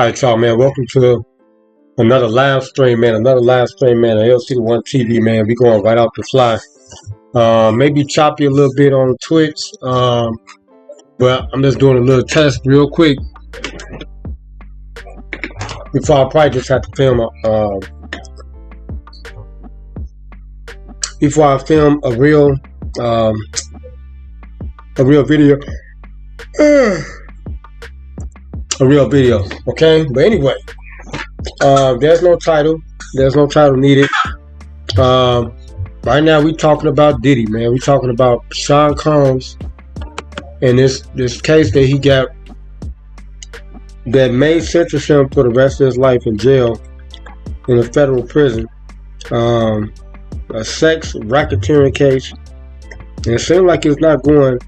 Alright, y'all, man. Welcome to another live stream, man. Another live stream, man. LC1 TV, man. We going right off the fly. Maybe choppy a little bit on Twitch. But I'm just doing a little test real quick before I probably just have to film before I film a real video. A real video, okay? But anyway, there's no title. There's no title needed. Right now we talking about Diddy, man. We talking about Sean Combs and this case that he got that may sentence him for the rest of his life in jail in a federal prison. A sex racketeering case, and it seems like it's not going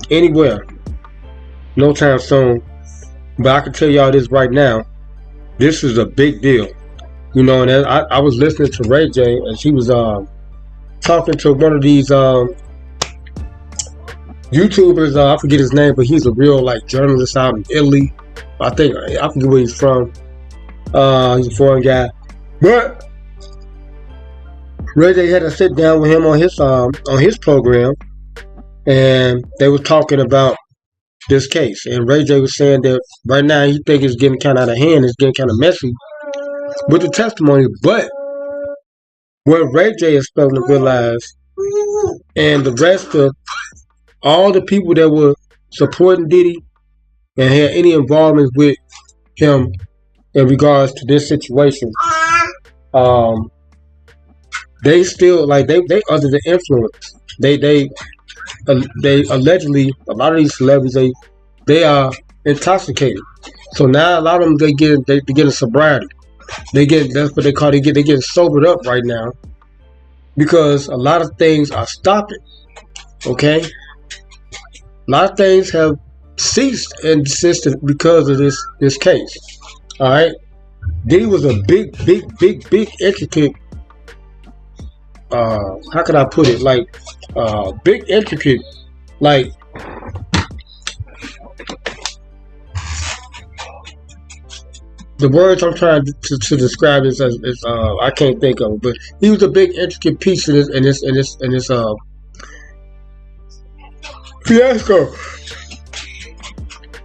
anywhere no time soon. But I can tell y'all this right now, this is a big deal. You know, and I was listening to Ray J, and she was talking to one of these YouTubers. I forget his name, but he's a real journalist out in Italy. I forget where he's from. He's a foreign guy. But Ray J had to sit down with him on his program, and they were talking about this case. And Ray J was saying that right now he think it's getting kind of out of hand. It's getting kind of messy with the testimony. But what Ray J is starting to realize, and the rest of all the people that were supporting Diddy and had any involvement with him in regards to this situation, they still they under the influence. They allegedly, a lot of these celebrities, they are intoxicated. So now a lot of them they get a sobriety. That's what they call it. They get sobered up right now because a lot of things are stopping. Okay, a lot of things have ceased and desisted because of this case. All right, Diddy was a big intricate. How can I put it? Big intricate, the words I'm trying to describe is I can't think of it, but he was a big intricate piece in this fiasco.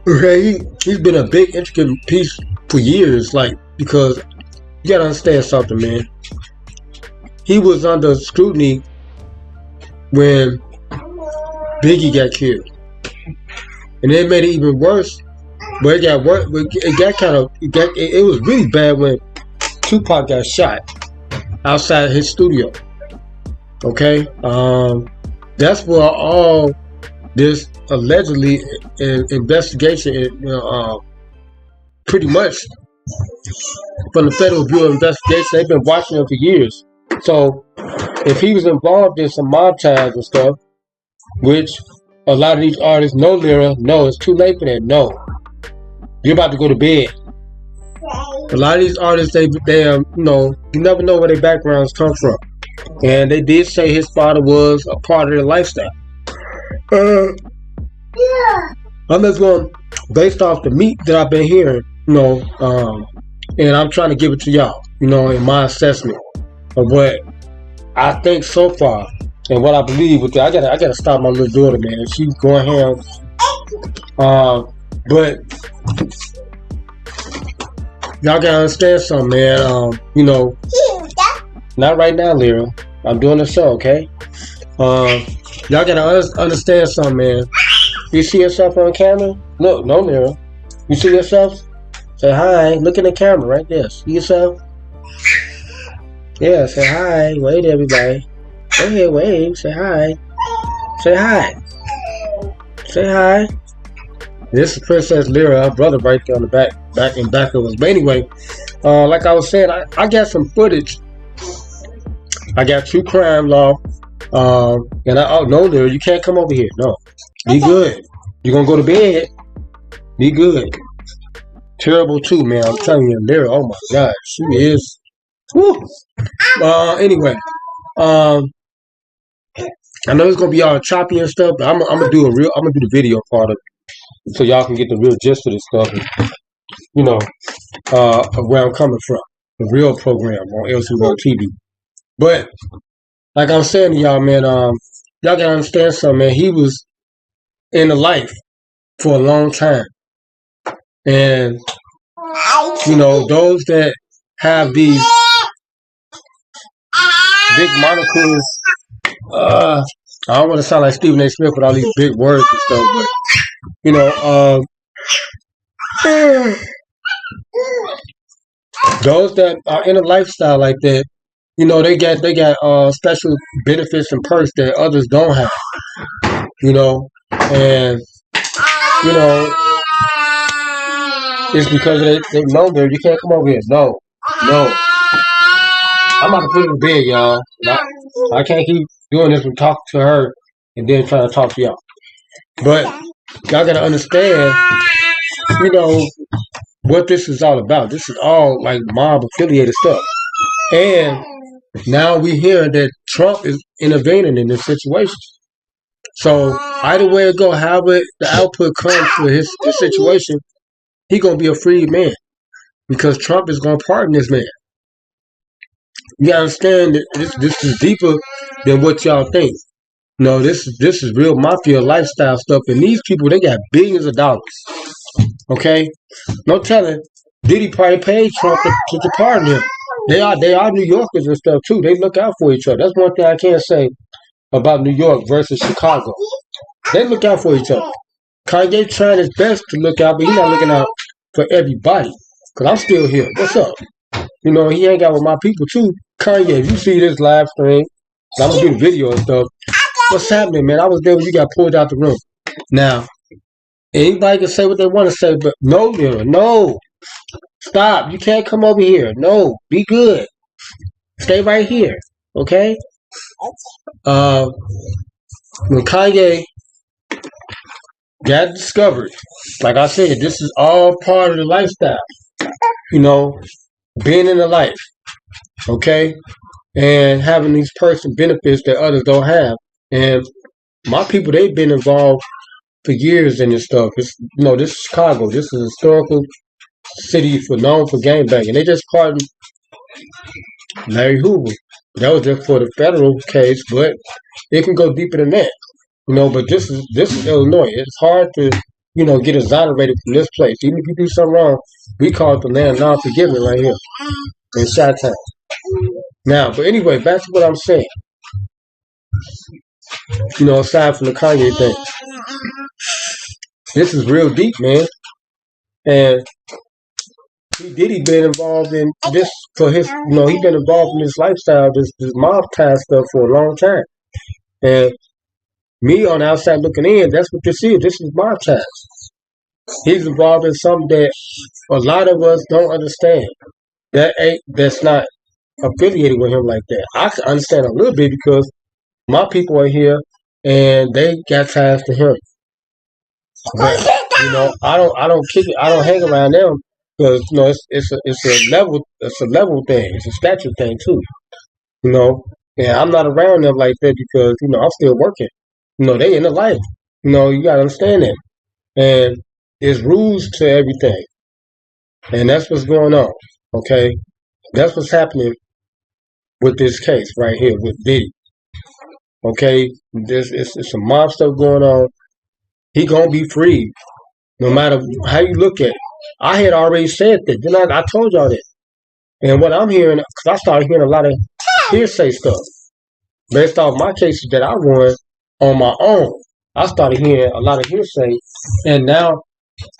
Okay, he's been a big intricate piece for years, because you gotta understand something, man. He was under scrutiny when Biggie got killed, and it made it even worse. But it got worse. It was really bad when Tupac got shot outside his studio. Okay, that's where all this allegedly investigation, pretty much from the Federal Bureau of Investigation, they've been watching him for years. So if he was involved in some mob ties and stuff, which a lot of these artists know, Lyra, no, it's too late for that. No, you're about to go to bed. A lot of these artists, they you never know where their backgrounds come from, and they did say his father was a part of their lifestyle. I'm just going based off the meat that I've been hearing, and I'm trying to give it to y'all, in my assessment of what I think so far and what I believe with that. I gotta stop my little daughter, man. She's going ham. But y'all gotta understand something, man. Not right now, Lyra. I'm doing the show, okay? Y'all gotta understand something, man. You see yourself on camera? Look, no, Lyra. You see yourself? Say hi. Look in the camera right there. See yourself? Yeah, say hi. Wave to everybody. Go ahead, wave. Say hi. Say hi. Say hi. This is Princess Lyra, her brother right there on the back of us. But anyway, like I was saying, I got some footage. I got true crime law. And no, Lyra, you can't come over here. No. Be good. You're gonna go to bed. Be good. Terrible too, man. I'm telling you, Lyra, oh my God, she is. Woo. Anyway, I know it's gonna be all choppy and stuff, but I'm gonna do the video part of it, so y'all can get the real gist of this stuff. And, of where I'm coming from. The real program on LC TV. But like I'm saying to y'all, man, y'all gotta understand something, man. He was in the life for a long time. And those that have these big monikers, I don't want to sound like Stephen A. Smith with all these big words and stuff, but those that are in a lifestyle like that, they got special benefits and perks that others don't have. And it's because they know that you can't come over here. No. I'm about to put it in bed, y'all. I can't keep doing this and talk to her and then trying to talk to y'all. But y'all gotta understand, what this is all about. This is all like mob affiliated stuff. And now we hear that Trump is intervening in this situation. So either way it go, however the output comes for his situation, he gonna be a freed man because Trump is gonna pardon this man. You understand that this is deeper than what y'all think. No, this is real mafia lifestyle stuff, and these people they got billions of dollars. Okay, no telling. Diddy probably paid Trump to pardon him. They are New Yorkers and stuff too. They look out for each other. That's one thing I can't say about New York versus Chicago. They look out for each other. Kanye trying his best to look out, but he's not looking out for everybody. Cause I'm still here. What's up? He hang out with my people too. Kanye, if you see this live stream, I'm gonna do the video and stuff. What's happening, man? I was there when you got pulled out the room. Now, anybody can say what they want to say, but no. Stop. You can't come over here. No. Be good. Stay right here. Okay? When Kanye got discovered, like I said, this is all part of the lifestyle. Being in the life. Okay? And having these personal benefits that others don't have. And my people, they've been involved for years in this stuff. It's, this is Chicago. This is a historical city known for gangbanging. They just pardoned Larry Hoover. That was just for the federal case, but it can go deeper than that. But this is Illinois. It's hard to, get exonerated from this place. Even if you do something wrong, we call it the land of non-forgiveness right here in Chi-Town. Now, but anyway, back to what I'm saying. Aside from the Kanye thing, this is real deep, man. And P.DIDDY been involved in this for his, he been involved in this lifestyle, this mob tie stuff for a long time. And me on the outside looking in, that's what this is. This is mob ties. He's involved in something that a lot of us don't understand. That's not affiliated with him like that. I can understand a little bit because my people are here and they got ties to him. But I don't kick it. I don't hang around them because it's a level thing. It's a stature thing too. And I'm not around them like that because I'm still working. They in the life. You gotta understand that. And there's rules to everything, and that's what's going on. Okay, that's what's happening with this case right here with Diddy. Okay, it's some mob stuff going on. He gonna be free, no matter how you look at it. I had already said that. Then I told y'all that. And what I'm hearing, because I started hearing a lot of hearsay stuff based off my cases that I won on my own. I started hearing a lot of hearsay, and now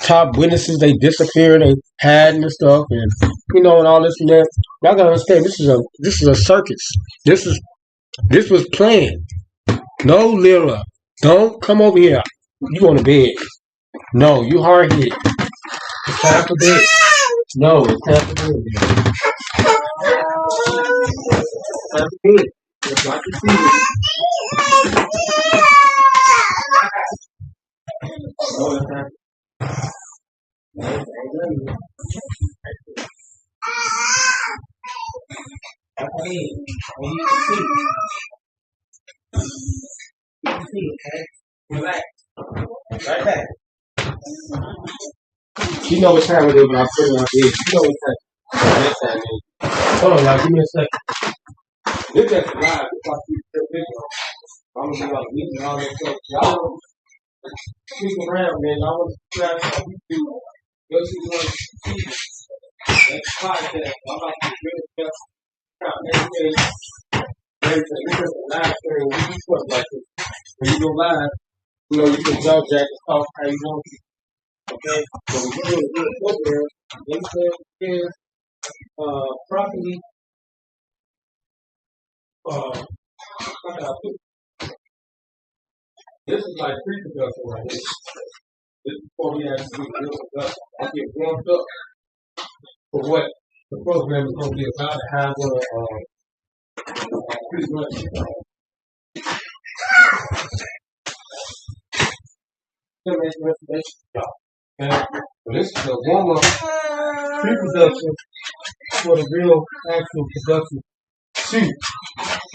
top witnesses they disappeared, they hiding and stuff, and and all this and that. Y'all gotta understand, this is a circus. This was planned. No, Lyra, don't come over here. You on the bed? No, you hard hit. It's time for bed. No, it's time for bed. It's time for bed. It's like you see it. No, it's time. That's what I mean. When you see okay? Relax. Right back. You know what time it is when I put it on here. You know what time it is. Hold on, y'all. Give me a second. This is live. It's like you still video. I'm gonna be like leaving all that stuff. Y'all stick around, man. Y'all want to subscribe to YouTube. Go see what that's podcast. I'm like to really just count everything. Everything. This is a live stream. We do stuff like this. When you go live, you know, you can jump jack and talk how you want to. Okay? So we're doing a good program. Everything is properly how can I put it? This is like pre-production right here. This is before we actually do real production. I get warmed up for what the program is going to be about and how we're pretty much information job. Okay? So this is a warm-up pre-production for the real actual production shoot.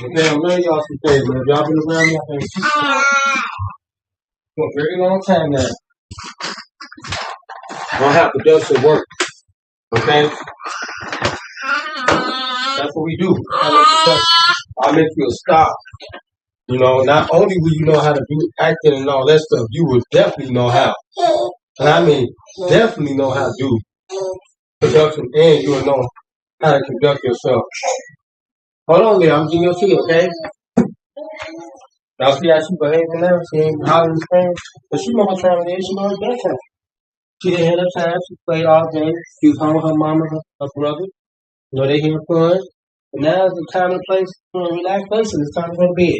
Okay, I'm letting y'all some things, man. If y'all been around me, I think for a very long time now. I don't have production work. Okay? That's what we do. I'll make you a star. You know, not only will you know how to do acting and all that stuff, you will definitely know how. And I mean, definitely know how to do production, and you will know how to conduct yourself. Hold on there, I'm getting your tea, okay? Y'all see how she behaving now? She ain't hollering and screaming. But she know what time it is. She know it's bedtime. She didn't have her time. She played all day. She was home with her mama, her brother. You know, they having fun. But now it's the time and place for relaxation. It's time to go to bed.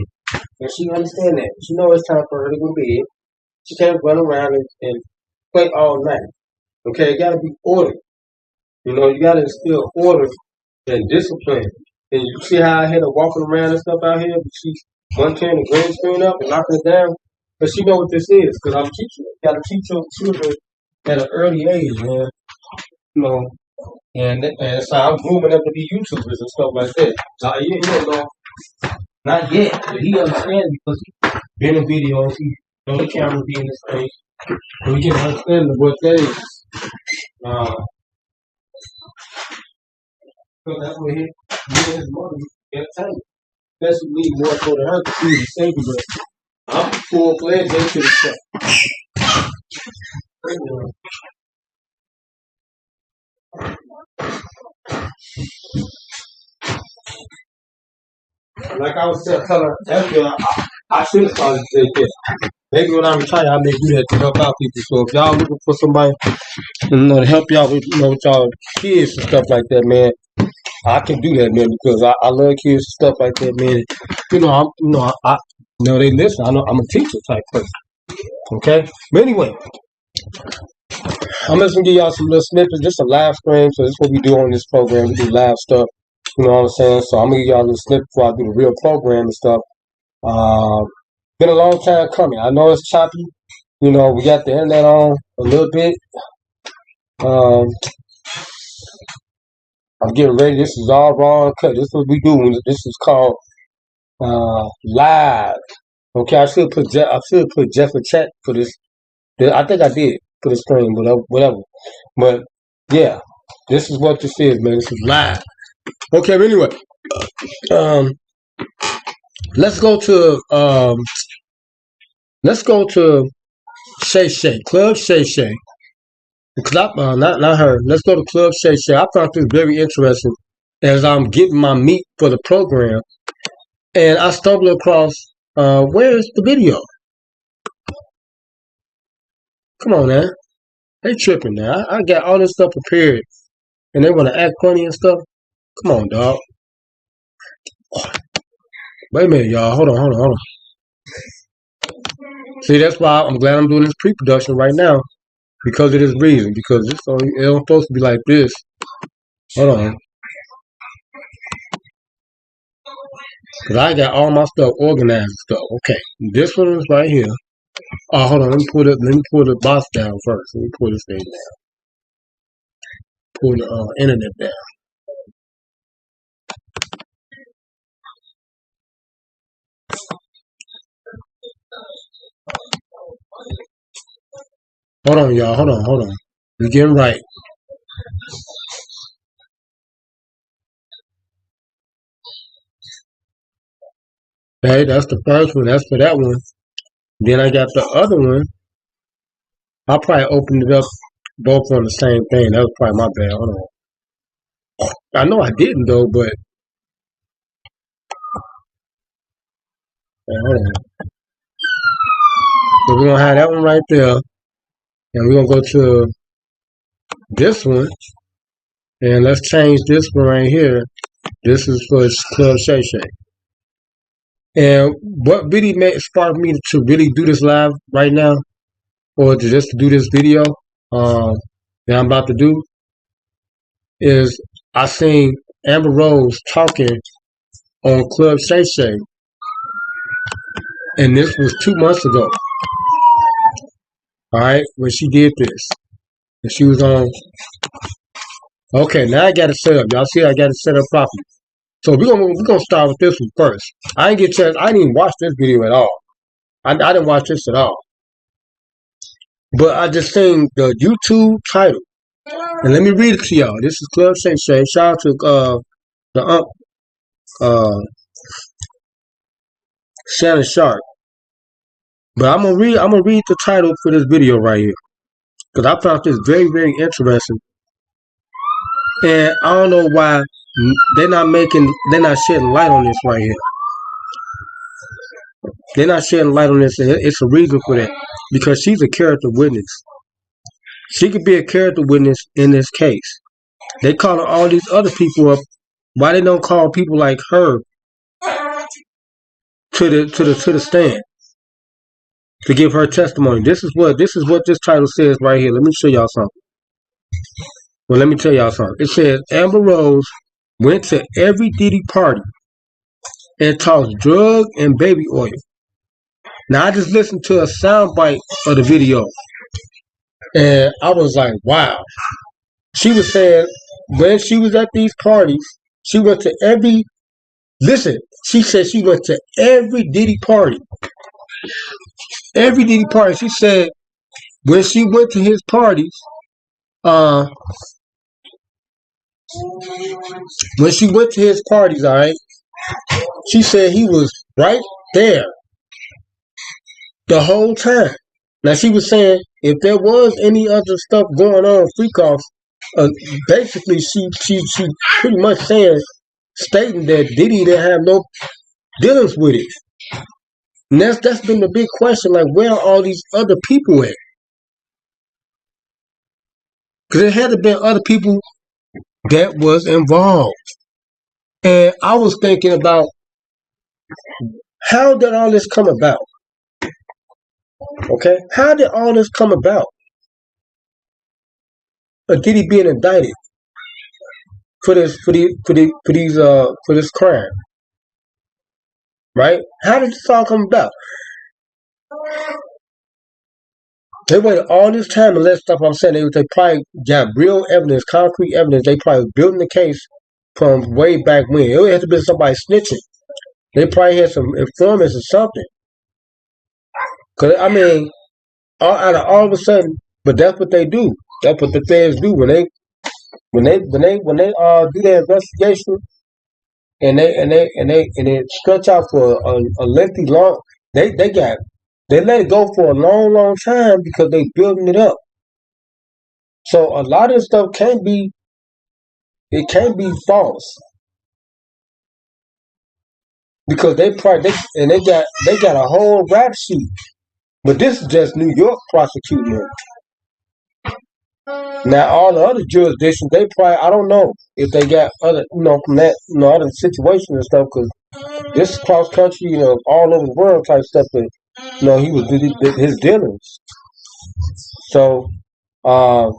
And she understand that. She knows it's time for her to go to bed. She can't run around and play all night. Okay, it gotta be ordered. You know, you gotta instill order and discipline. And you see how I had her walking around and stuff out here, but she's one turn the green screen up and knocking it down. But she know what this is, because I'm teaching her. You gotta teach your children at an early age, man. You know, and so I'm grooming them to be YouTubers and stuff like that. Now, you don't know, not yet, but he understands because he's been in videos, he know the camera be in his face. And we can understand what that is. So that's what he and his mother get time. Especially me more so to her to see the safety, but I'm full-fledged into the stuff. Like I was telling her, I should have started to say this. Maybe when I retire, I may do that to help out people. So if y'all looking for somebody, you know, to help y'all with, you know, with y'all kids and stuff like that, man, I can do that, man, because I love kids and stuff like that, man. You know, I they listen. I know I'm a teacher type person. Okay, but anyway, I'm just gonna give y'all some little snippets. This is a live stream, so this is what we do on this program. We do live stuff. You know what I'm saying? So I'm gonna give y'all a little snippet before I do the real program and stuff. Been a long time coming. I know it's choppy. You know, we got the internet on a little bit. I'm getting ready. This is all raw and cut. This is what we do. This is called live. Okay, I should put Jeff a check for this. I think I did for the stream, whatever. But yeah, this is what this is, man. This is live. Okay, but anyway, let's go to Shay Shay, Club Shay Shay. Not her. Let's go to Club Shay Shay. I found this very interesting as I'm getting my meat for the program, and I stumbled across where's the video? Come on, man. They tripping now. I got all this stuff prepared, and they want to act funny and stuff. Come on, dog. Wait a minute, y'all. Hold on. See, that's why I'm glad I'm doing this pre-production right now, because of this reason. Because it's supposed to be like this. Hold on. Because I got all my stuff organized and stuff. Okay. This one is right here. Oh, hold on. Let me pull the box down first. Let me pull this thing down. Pull the internet down. Hold on, y'all. Hold on. We're getting right. Okay, that's the first one. That's for that one. Then I got the other one. I probably opened it up both on the same thing. That was probably my bad. Hold on. I know I didn't though, but hold on. So we're gonna have that one right there, and we're gonna go to this one, and let's change this one right here. This is for Club Shay Shay. And what really sparked me to really do this live right now, or to just do this video that I'm about to do, is I seen Amber Rose talking on Club Shay Shay, and this was 2 months ago. All right, when she did this, and she was on. Okay, now I got it set up. Y'all see, I got it set up properly. So we're gonna start with this one first. I didn't get a chance. I didn't even watch this video at all. I didn't watch this at all. But I just seen the YouTube title, and let me read it to y'all. This is Club Shay Shay. Shout out to the Shannon Sharp. But I'm gonna read the title for this video right here, because I found this very, very interesting. And I don't know why they're not shedding light on this right here. They're not shedding light on this, and it's a reason for that. Because she's a character witness. She could be a character witness in this case. They calling all these other people up. Why they don't call people like her to the stand to give her testimony? This is what this title says right here. Let me show y'all something. Well, let me tell y'all something. It says Amber Rose went to every Diddy party and tossed drug and baby oil. Now I just listened to a soundbite of the video, and I was like, wow. She was saying when she was at these parties, she went to every. Listen, she said she went to every Diddy party. Every Diddy party. She said when she went to his parties, when she went to his parties, all right, she said he was right there the whole time. Now she was saying if there was any other stuff going on, freak offs, basically she pretty much stating that Diddy didn't have no dealings with it. And that's been the big question, like where are all these other people at? Because there had to be other people that was involved. And I was thinking about how did all this come about? Okay, how did all this come about? Diddy being indicted for this crime, right? How did this all come about? They waited all this time and let stuff. I'm saying they probably got real evidence, concrete evidence. They probably building the case from way back when. It would have to be somebody snitching. They probably had some informants or something. Cause I mean, all of a sudden, but that's what they do. That's what the feds do when they do their investigation and they stretch out for a lengthy long. They let it go for a long time because they building it up. So a lot of stuff can't be false because they got a whole rap sheet. But this is just New York prosecuting them. Now all the other jurisdictions, they probably, I don't know if they got other from that other situations and stuff, because this is cross country, all over the world type stuff that he was his dealings. So, but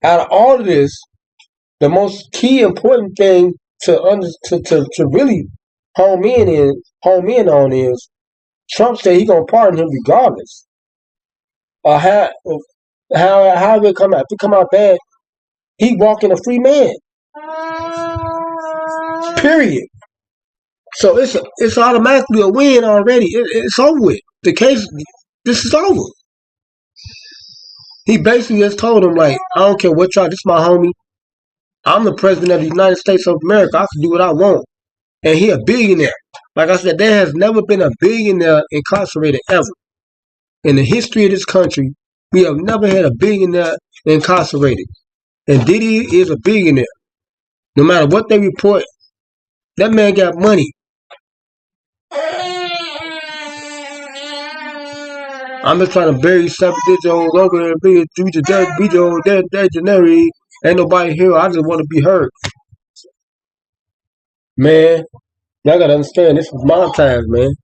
out of all of this, the most key important thing to really home in on is Trump said he's gonna pardon him regardless. How it come out? If it come out bad, he walking a free man. Period. So it's automatically a win already. It's over with. The case, this is over. He basically just told him, like, I don't care what y'all, this is my homie. I'm the president of the United States of America. I can do what I want. And he a billionaire. Like I said, there has never been a billionaire incarcerated ever. In the history of this country, we have never had a billionaire incarcerated. And Diddy is a billionaire. No matter what they report, that man got money. I'm just trying to bury 7 digits over and be that generic. Ain't nobody here. I just want to be heard. Man, y'all gotta understand, this is my time, man.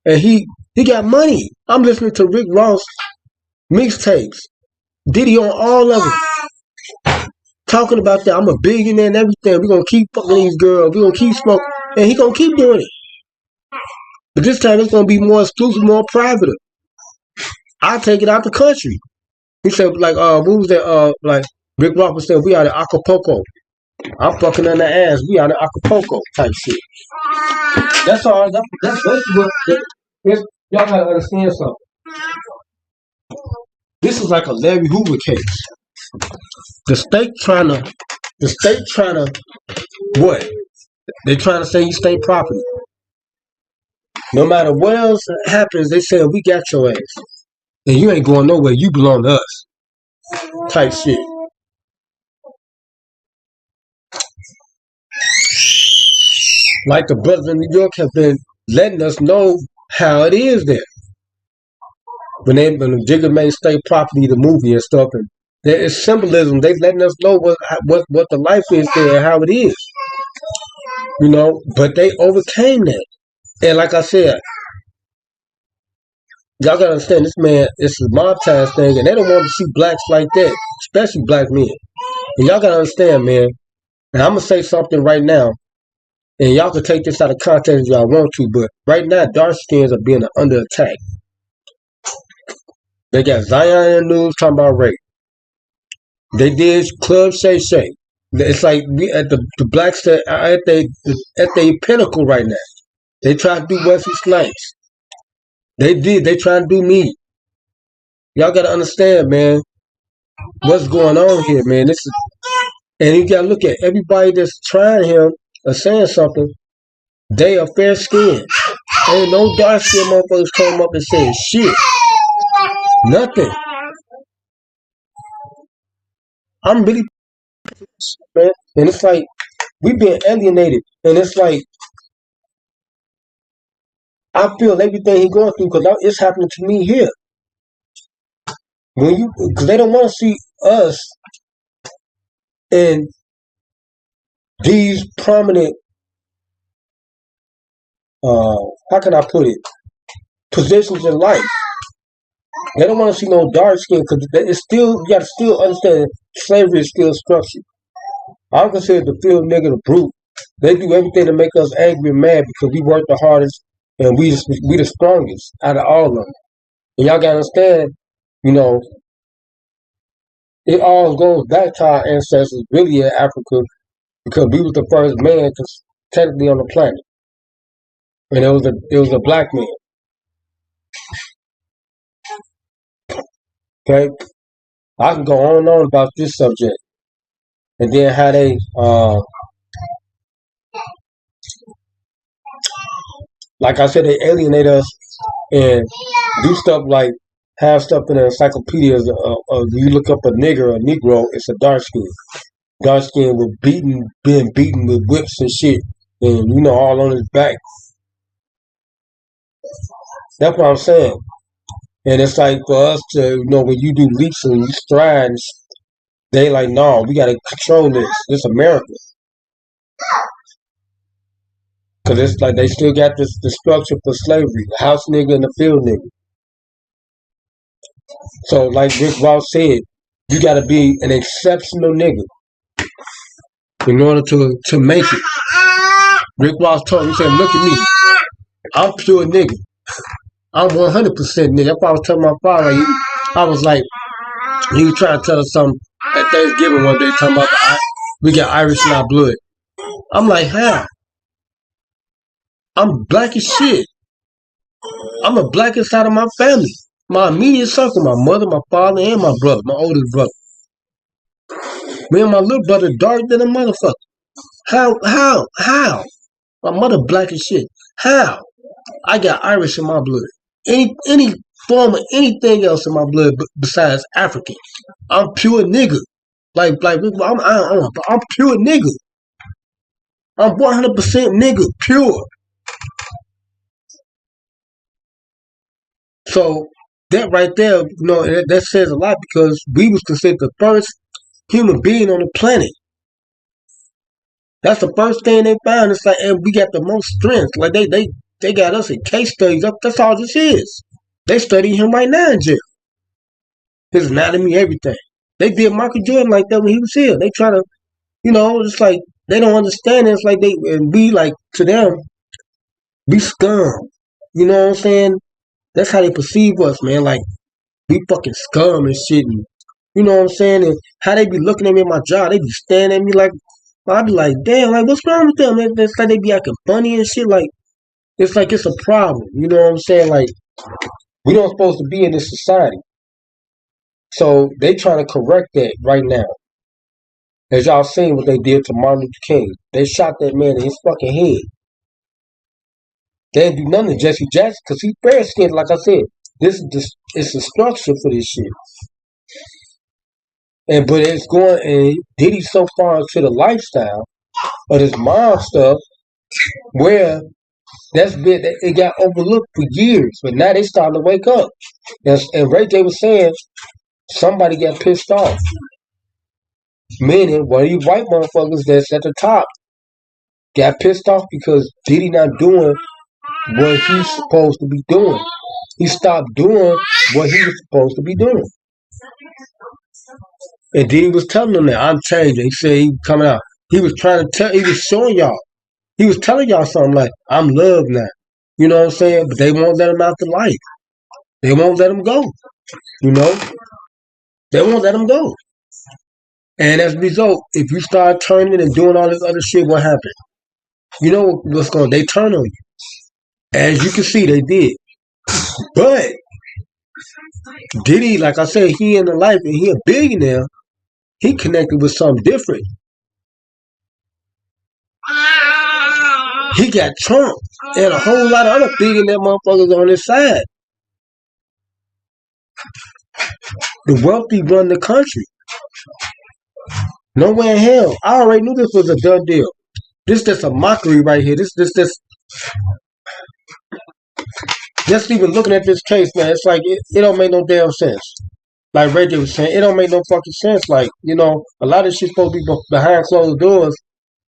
And he got money. I'm listening to Rick Ross mixtapes. Diddy on all of them. Talking about that. I'm a billionaire and everything. We're gonna keep fucking these girls. We're gonna keep smoking. And he gonna keep doing it. But this time it's gonna be more exclusive, more private. I take it out the country. He said, like, what was that? Like, Rick Ross said, we out of Acapulco. I'm fucking on the ass. We out of Acapulco type shit. That's all. That's basically what. Y'all gotta understand something. This is like a Larry Hoover case. The state trying to what? They trying to say you state property. No matter what else happens, they say we got your ass, and you ain't going nowhere. You belong to us. Type shit. Like the brothers in New York have been letting us know how it is there. When the Jigga made state property, the movie and stuff, and there is symbolism. They letting us know what the life is there and how it is. You know, but they overcame that. And like I said, y'all gotta understand, this man, it's a mob ties thing, and they don't want to see blacks like that, especially black men. And y'all gotta understand, man, and I'm gonna say something right now, and y'all can take this out of context if y'all want to, but right now, dark skins are being under attack. They got Zion in the news talking about rape. They did Club Shay Shay. It's like we at the blacks that are at their pinnacle right now. They try to do Wesley Snipes. They try to do me. Y'all gotta understand, man, what's going on here, man. This is, and you gotta look at everybody that's trying him or saying something. They are fair skinned. Ain't no dark skinned motherfuckers come up and saying shit. Nothing. I'm really, man, and it's like we being alienated, and it's like I feel everything he going through because it's happening to me here. Because they don't want to see us in these prominent, how can I put it, positions in life. They don't want to see no dark skin because it's still, you got to still understand slavery is still structured. I consider the field nigga the brute. They do everything to make us angry and mad because we work the hardest and we the strongest out of all of them. And y'all got to understand, you know, it all goes back to our ancestors really in Africa because we was the first man technically on the planet. And it was a black man. Okay? I can go on and on about this subject. And then how they like I said, they alienate us and do stuff like have stuff in the encyclopedias. You look up a nigger or a Negro, it's a dark skin. Dark skin with being beaten with whips and shit, and you know all on his back. That's what I'm saying. And it's like for us to, you know, when you do leaps and strides, they like, no, we gotta control this. This America. Cause it's like they still got the structure for slavery, the house nigga and the field nigga. So like Rick Ross said, you gotta be an exceptional nigga in order to make it. Rick Ross told me, he said, look at me. I'm pure nigga. I'm 100% nigga. If I was telling my father, I was like, he was trying to tell us something at Thanksgiving one day, talking about we got Irish in our blood. I'm like, how? I'm black as shit. I'm the blackest out of my family. My immediate circle, my mother, my father, and my brother, my oldest brother. Me and my little brother darker than a motherfucker. How? My mother black as shit. How? I got Irish in my blood. Any form of anything else in my blood besides African. I'm pure nigga. I'm pure nigga. I'm 100% nigga, pure. So that right there, that says a lot because we was considered the first human being on the planet. That's the first thing they found. It's like, and we got the most strength. Like they got us in case studies. That's all this is. They study him right now in jail. His anatomy, everything. They did Michael Jordan like that when he was here. They try to, it's like they don't understand it. It's like and we like to them, we scum. You know what I'm saying? That's how they perceive us, man. Like we fucking scum and shit. And, you know what I'm saying? And how they be looking at me at my job, they be staring at me like, I be like, damn, like what's wrong with them? It's like they be acting funny and shit. Like it's a problem. You know what I'm saying? Like we don't supposed to be in this society. So they trying to correct that right now. As y'all seen what they did to Martin Luther King. They shot that man in his fucking head. They didn't do nothing to Jesse Jackson because he's fair skinned, like I said. It's a structure for this shit. But it's going, and Diddy so far into the lifestyle of this mob stuff where it got overlooked for years, but now they starting to wake up. And Ray J was saying somebody got pissed off. Meaning one of these white motherfuckers that's at the top got pissed off because Diddy not doing what he's supposed to be doing. He stopped doing what he was supposed to be doing. And Diddy was telling them that I'm changing. He said he was coming out. He was trying to tell, he was showing y'all. He was telling y'all something like, I'm loved now. You know what I'm saying? But they won't let him out the life. They won't let him go. You know? They won't let him go. And as a result, if you start turning and doing all this other shit, what happened? You know what's going on? They turn on you. As you can see, they did. But Diddy, like I said, he in the life and he a billionaire. He connected with something different. He got Trump and a whole lot of other billionaire motherfuckers on his side. The wealthy run the country. Nowhere in hell. I already knew this was a done deal. This just a mockery right here. This. Just even looking at this case, man, it's like it don't make no damn sense. Like Ray J was saying, it don't make no fucking sense. Like, a lot of shit supposed to be behind closed doors.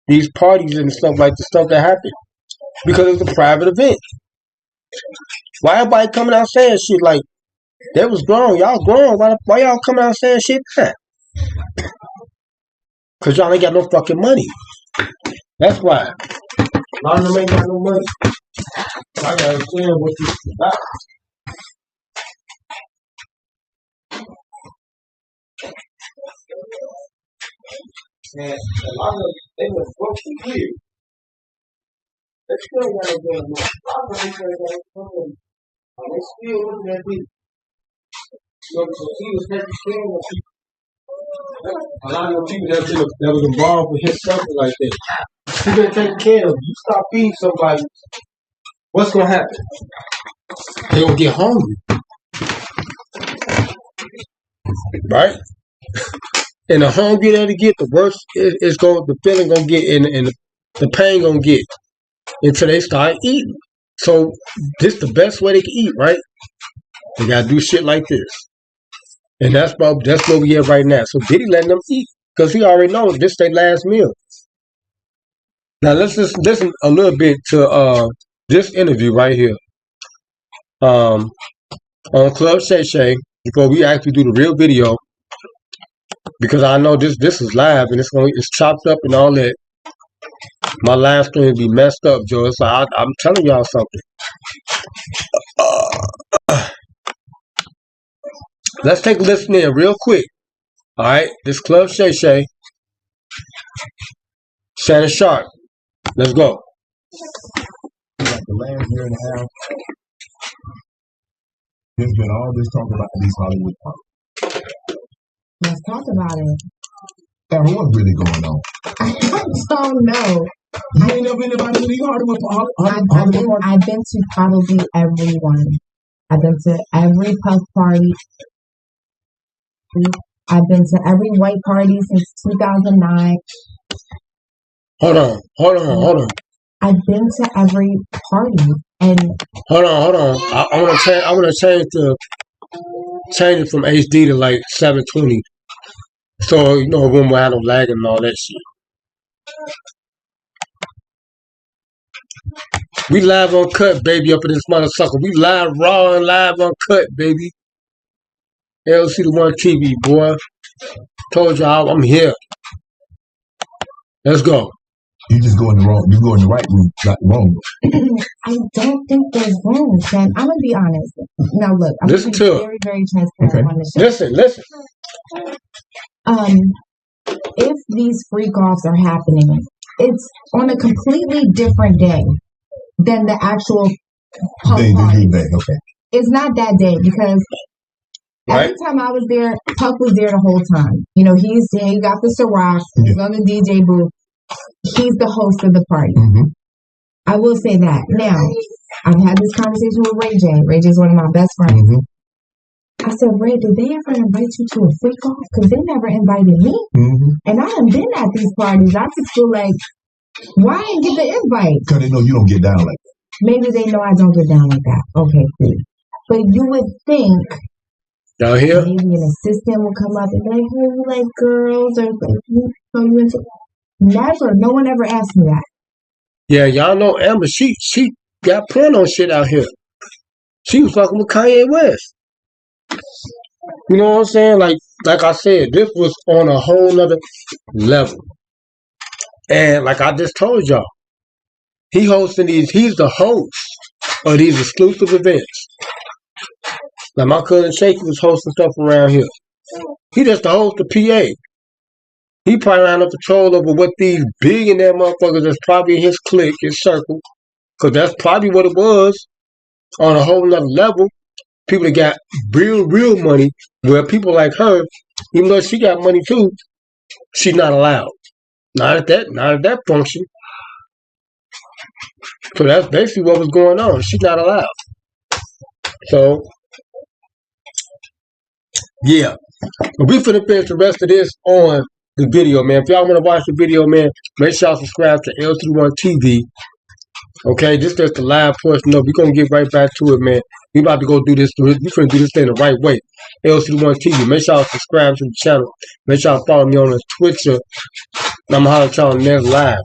These parties and stuff like the stuff that happened. Because it's a private event. Why everybody coming out saying shit like, that was grown, y'all grown. Why y'all coming out saying shit like that? Because y'all ain't got no fucking money. That's why. A lot of them ain't got no money. So I gotta understand what this is about. And a lot of them, they were broke for years. They still got a damn money. A lot of them got money. They still looking at me. So he was taking care of people. A lot of them people that was involved with his something like that. He been taking care of them. You stop feeding somebody, what's gonna happen? They gonna get hungry. Right? And the hungrier they get, the worse the feeling gonna get and the pain gonna get until they start eating. So this the best way they can eat, right? They gotta do shit like this. And that's where we at right now. So Diddy letting them eat. Because he already knows this their last meal. Now let's just listen a little bit to this interview right here. On Club Shay Shay before we actually do the real video. Because I know this is live and it's chopped up and all that. My live stream will be messed up, Joe. It's like I'm telling y'all something. Let's take a listen in real quick. Alright, this Club Shay Shay. Shannon Sharp. Let's go. We got the land here in the house. There's been all this talk about these Hollywood parties. Let's talk about it. Erin, what's really going on? I don't know. You ain't never been to these Hollywood parties? I've been to probably every one. I've been to every puff party. I've been to every white party since 2009. Hold on. I've been to every party and hold on. I want to change it from HD to like 720. So you know, when we're out of lag and all that shit. We live uncut, baby, up in this motherfucker. We live raw and live uncut, baby. LC1 TV, boy. Told y'all I'm here. Let's go. You just go in the right room, not the wrong room. I don't think there's room, Sam. I'm gonna be honest. Now look, I'm listen to very, very transparent on the show. Listen. If these freak offs are happening, it's on a completely different day than the actual Puff party. Okay. It's not that day because every time I was there, Puff was there the whole time. You know, he got the Ciroc, he's on the DJ booth. He's the host of the party. Mm-hmm. I will say that. Now, I've had this conversation with Ray J. Ray J is one of my best friends. Mm-hmm. I said, Ray, did they ever invite you to a freak off? Because they never invited me. Mm-hmm. And I haven't been at these parties. I just feel like, why didn't get the invite? Because they know you don't get down like that. Maybe they know I don't get down like that. Okay, cool. But you would think down here, maybe an assistant will come up and be like, hey, you like girls? Or like, you into... Never. No one ever asked me that. Yeah, y'all know Amber. She got porno shit out here. She was fucking with Kanye West. You know what I'm saying? Like I said, this was on a whole nother level. And like I just told y'all, he's the host of these exclusive events. Like my cousin Shaky was hosting stuff around here. He just the host of PA. He probably ran up control over what these billionaire motherfuckers that's probably in his clique, his circle. Because that's probably what it was on a whole nother level. People that got real money, where people like her, even though she got money too, she's not allowed. Not at that function. So that's basically what was going on. She's not allowed. So, yeah. But we finna finish the rest of this on the video, man. If y'all want to watch the video, man, make sure y'all subscribe to LC1 TV. Okay, this is the live portion. No, we're going to get right back to it, man. We about to go do this. We're going to do this thing the right way. LC1 TV. Make sure y'all subscribe to the channel. Make sure y'all follow me on Twitter. And I'm going to holler at y'all next live.